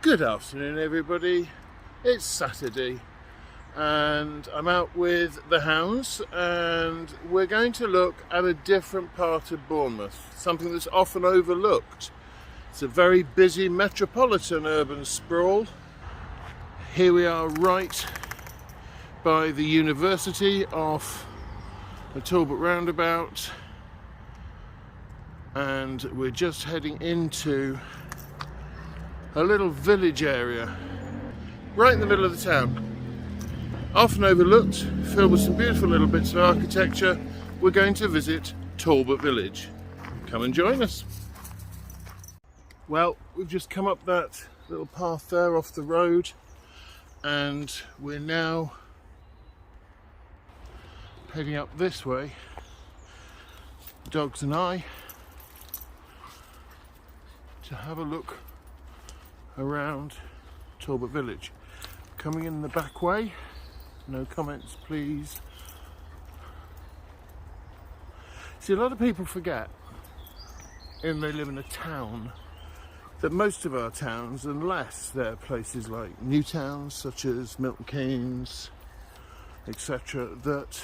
Good afternoon, everybody. It's Saturday and I'm out with the hounds and we're going to look at a different part of Bournemouth, something that's often overlooked. It's a very busy metropolitan urban sprawl. Here we are right by the university off the Talbot roundabout, and we're just heading into a little village area right in the middle of the town, often overlooked, filled with some beautiful little bits of architecture. We're going to visit Talbot Village. Come and join us. Well, we've just come up that little path there off the road and we're now heading up this way, the dogs and I, to have a look around Talbot Village. Coming in the back way, no comments please. See, a lot of people forget, and they live in a town, that most of our towns, unless they're places like new towns such as Milton Keynes, etc., that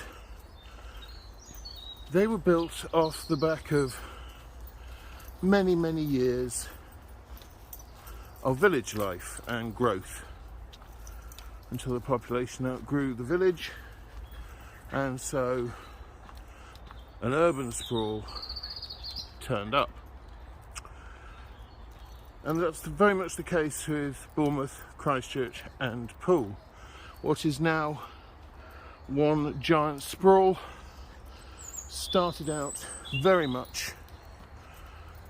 they were built off the back of many, many years of village life and growth until the population outgrew the village, and so an urban sprawl turned up. And that's very much the case with Bournemouth, Christchurch and Poole. What is now one giant sprawl started out very much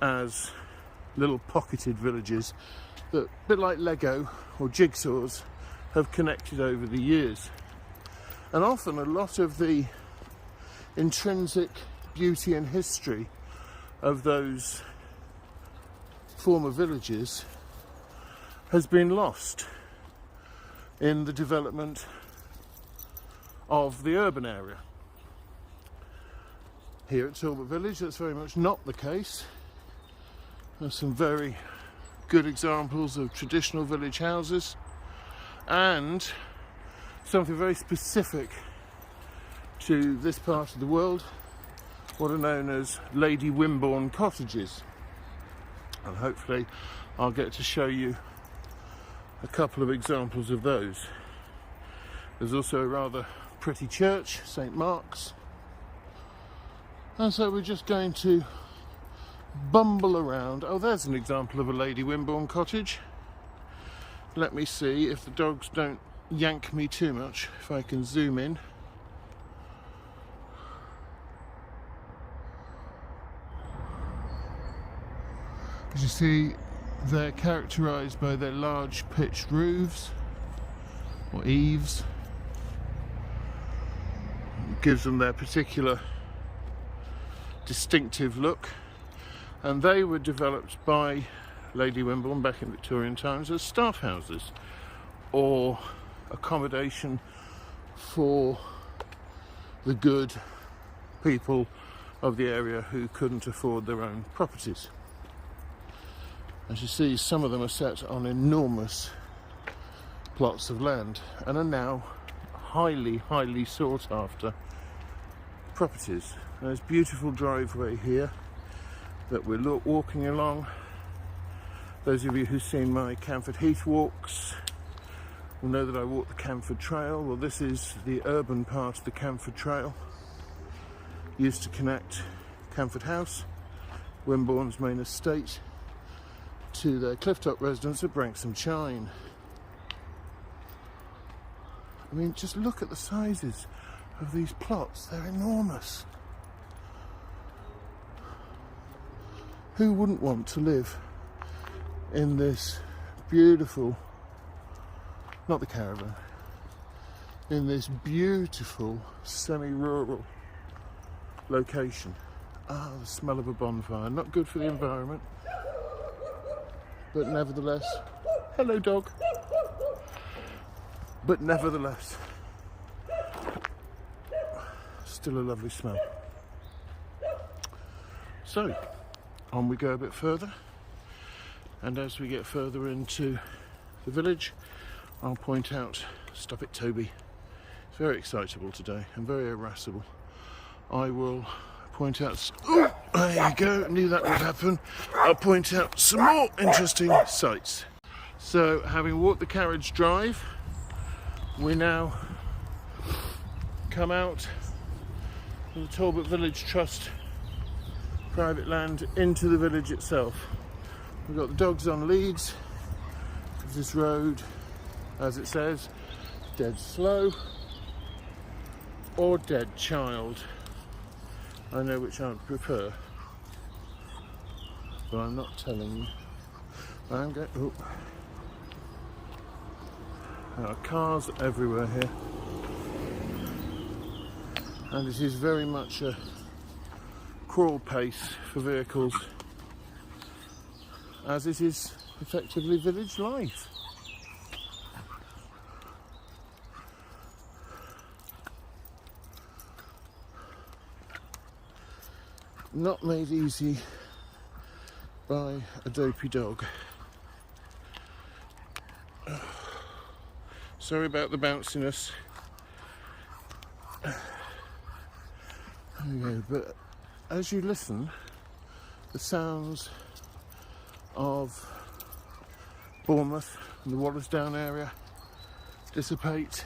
as little pocketed villages that, a bit like Lego or jigsaws, have connected over the years. And often a lot of the intrinsic beauty and history of those former villages has been lost in the development of the urban area. Here at Talbot Village, that's very much not the case. There's some very good examples of traditional village houses and something very specific to this part of the world, what are known as Lady Wimborne cottages. And hopefully I'll get to show you a couple of examples of those. There's also a rather pretty church, St. Mark's. And so we're just going to bumble around. Oh, there's an example of a Lady Wimborne cottage. Let me see if the dogs don't yank me too much, if I can zoom in. As you see, they're characterised by their large pitched roofs or eaves. It gives them their particular distinctive look, and they were developed by Lady Wimborne back in Victorian times as staff houses or accommodation for the good people of the area who couldn't afford their own properties. As you see, some of them are set on enormous plots of land and are now highly sought after properties. There's a beautiful driveway here that we're walking along. Those of you who've seen my Camford Heath walks will know that I walk the Camford Trail. Well, this is the urban part of the Camford Trail, used to connect Camford House, Wimborne's main estate, to their clifftop residence at Branksome Chine. I mean, just look at the sizes of these plots, they're enormous. Who wouldn't want to live in this beautiful, not the caravan, in this beautiful semi-rural location? Ah, the smell of a bonfire, not good for the environment, but nevertheless, hello dog, but nevertheless, still a lovely smell. So, on we go a bit further, and as we get further into the village. I'll point out, stop it Toby, it's very excitable today and very irascible. I will point out, oh, there you go, knew that would happen. I'll point out some more interesting sights. So having walked the carriage drive, we now come out of the Talbot Village Trust private land into the village itself. We've got the dogs on leads. This road, as it says, dead slow or dead child. I know which I would prefer, but I'm not telling you. I'm going. Oh. There are cars everywhere here, and it is very much a crawl pace for vehicles, as it is effectively village life. Not made easy by a dopey dog. Sorry about the bounciness. There we go. But as you listen, the sounds of Bournemouth and the Wallasdown area dissipate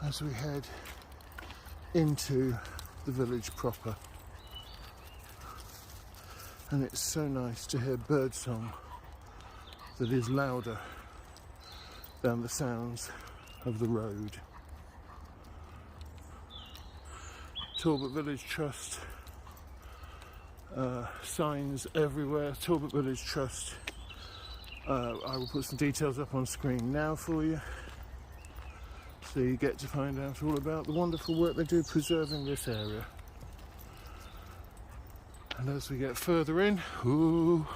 as we head into the village proper. And it's so nice to hear birdsong that is louder than the sounds of the road. Talbot Village Trust, signs everywhere. Talbot Village Trust. I will put some details up on screen now for you, so you get to find out all about the wonderful work they do preserving this area. And as we get further in, ooh,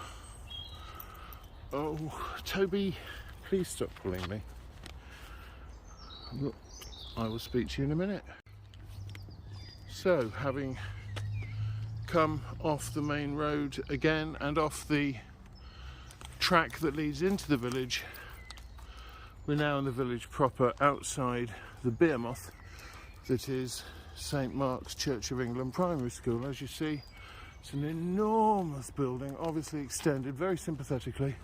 oh, Toby, please stop pulling me. Look, I will speak to you in a minute. So, having come off the main road again and off the track that leads into the village, we're now in the village proper, outside the Bournemouth that is St Mark's Church of England Primary School. As you see, it's an enormous building, obviously extended very sympathetically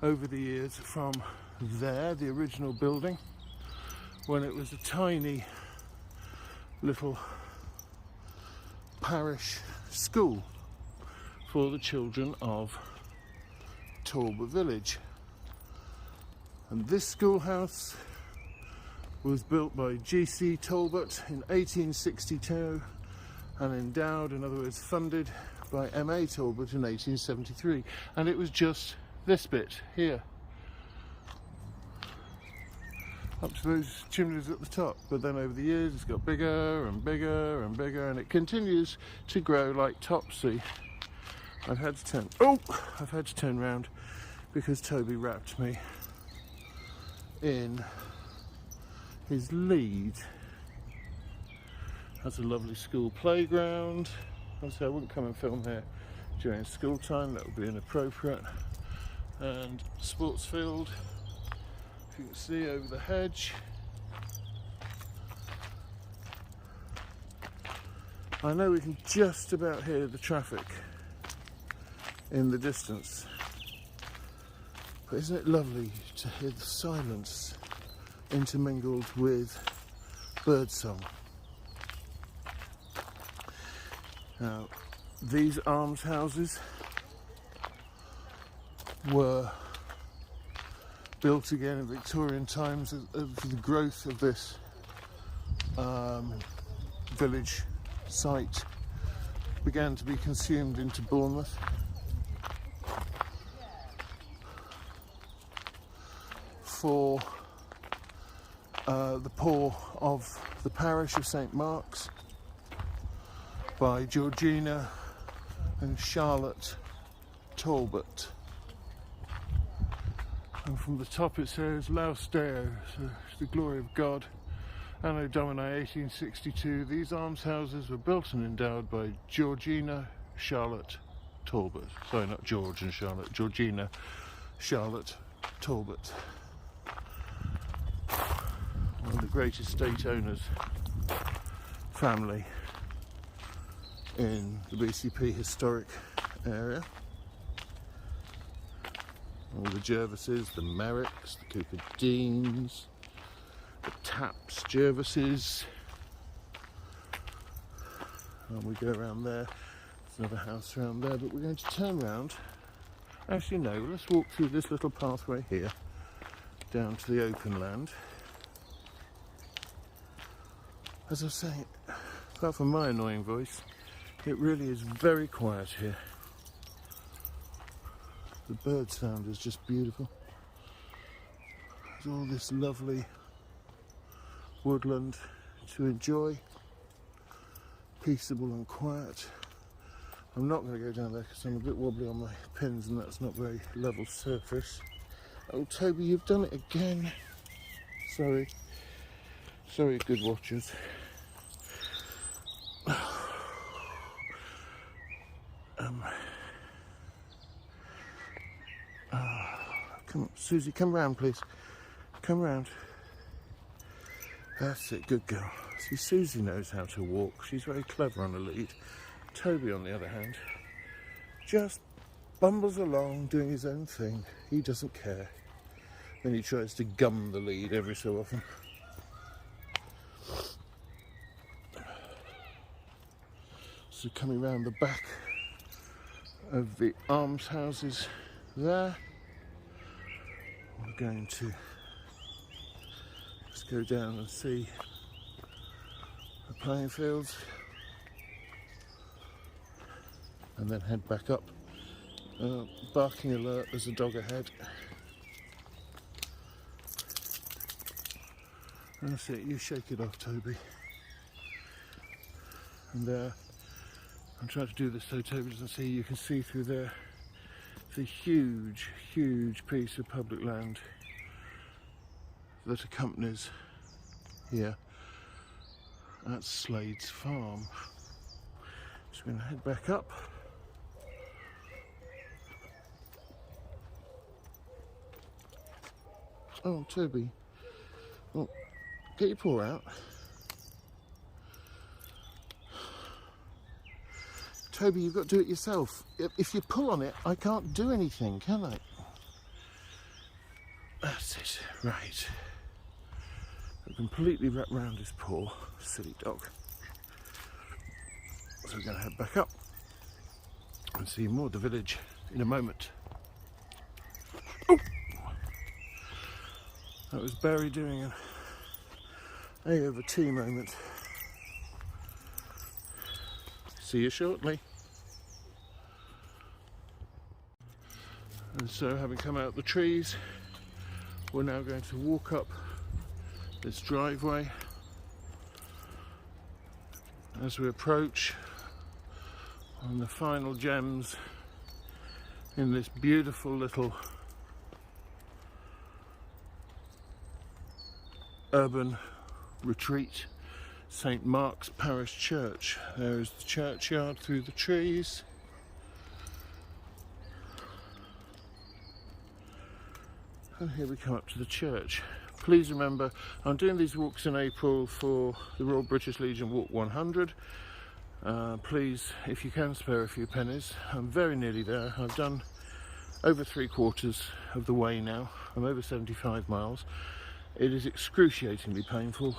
over the years from there, the original building, when it was a tiny little parish school for the children of Talbot Village. And this schoolhouse was built by G.C. Talbot in 1862 and endowed, in other words funded, by M.A. Talbot in 1873, and it was just this bit here, up to those chimneys at the top. But then over the years it's got bigger and bigger and bigger, and it continues to grow like Topsy. I've had to turn round because Toby wrapped me in his lead. Has a lovely school playground. Obviously I wouldn't come and film here during school time, that would be inappropriate. And sports field, if you can see over the hedge. I know we can just about hear the traffic in the distance, but isn't it lovely to hear the silence intermingled with birdsong? Now, these almshouses were built again in Victorian times of the growth of this village site began to be consumed into Bournemouth. For the poor of the parish of St Mark's, by Georgina and Charlotte Talbot. And from the top it says Laus Deo, so it's the glory of God. Anno Domini 1862. These almshouses were built and endowed by Georgina Charlotte Talbot. Sorry, not George and Charlotte, Georgina Charlotte Talbot, one of the great estate owners family in the BCP historic area. All the Jervises, the Merricks, the Cooper Deans, the Taps, Jervises. And we go around there. There's another house around there, but we're going to turn round. Actually, no, let's walk through this little pathway here down to the open land. As I was saying, apart from my annoying voice, it really is very quiet here. The bird sound is just beautiful. There's all this lovely woodland to enjoy, peaceable and quiet. I'm not going to go down there because I'm a bit wobbly on my pins and that's not very level surface. Oh, Toby, you've done it again. Sorry. Sorry, good watchers. Come on, Susie, come round, please. Come round. That's it, good girl. See, Susie knows how to walk. She's very clever on a lead. Toby, on the other hand, just bumbles along doing his own thing. He doesn't care. Then he tries to gum the lead every so often. So coming round the back of the almshouses there, we're going to just go down and see the playing fields and then head back up. Barking alert, there's a dog ahead. That's it, you shake it off, Toby. And I'm trying to do this so Toby doesn't see. You can see through there. It's a huge, huge piece of public land that accompanies here. That's Slade's farm. So we're going to head back up. Oh, Toby. Well, get your paw out. Toby, you've got to do it yourself. If you pull on it, I can't do anything, can I? That's it, right. I've completely wrapped round his paw, silly dog. So we're going to head back up and see more of the village in a moment. Oh! That was Barry doing an A over T moment. See you shortly. And so, having come out the trees, we're now going to walk up this driveway. As we approach on the final gems in this beautiful little urban retreat, St. Mark's Parish Church. There is the churchyard through the trees. And here we come up to the church. Please remember, I'm doing these walks in April for the Royal British Legion Walk 100. Please, if you can, spare a few pennies. I'm very nearly there. I've done over 3/4 of the way now. I'm over 75 miles. It is excruciatingly painful,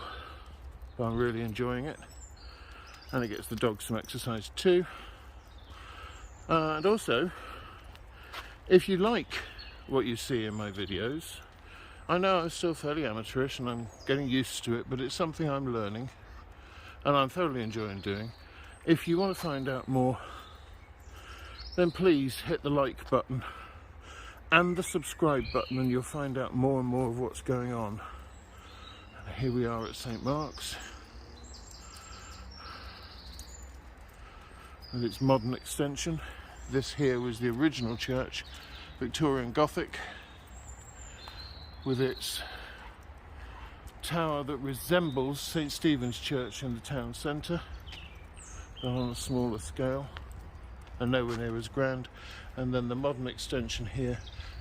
but I'm really enjoying it. And it gets the dogs some exercise too. And also, if you like what you see in my videos, I know I'm still fairly amateurish and I'm getting used to it, but it's something I'm learning and I'm thoroughly enjoying doing. If you want to find out more, then please hit the like button and the subscribe button and you'll find out more and more of what's going on. And here we are at St. Mark's with its modern extension. This here was the original church, Victorian Gothic, with its tower that resembles St. Stephen's Church in the town centre, but on a smaller scale and nowhere near as grand. And then the modern extension here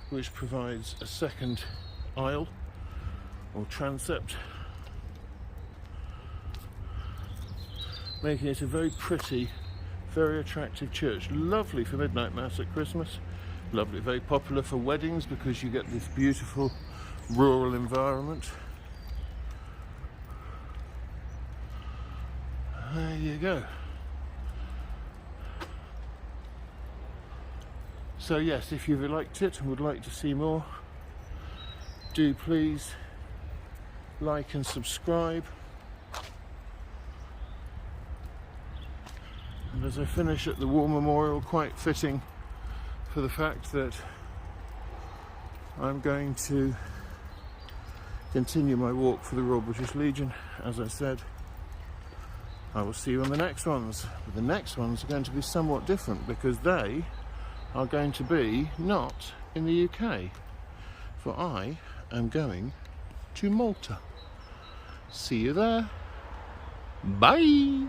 which provides a second aisle or transept, making it a very pretty, very attractive church. Lovely for midnight mass at Christmas. Lovely, very popular for weddings because you get this beautiful rural environment. There you go. So yes, if you've liked it and would like to see more, do please like and subscribe. And as I finish at the War Memorial, quite fitting for the fact that I'm going to continue my walk for the Royal British Legion, as I said. I will see you on the next ones. But the next ones are going to be somewhat different because they are going to be not in the UK. For I am going to Malta. See you there. Bye!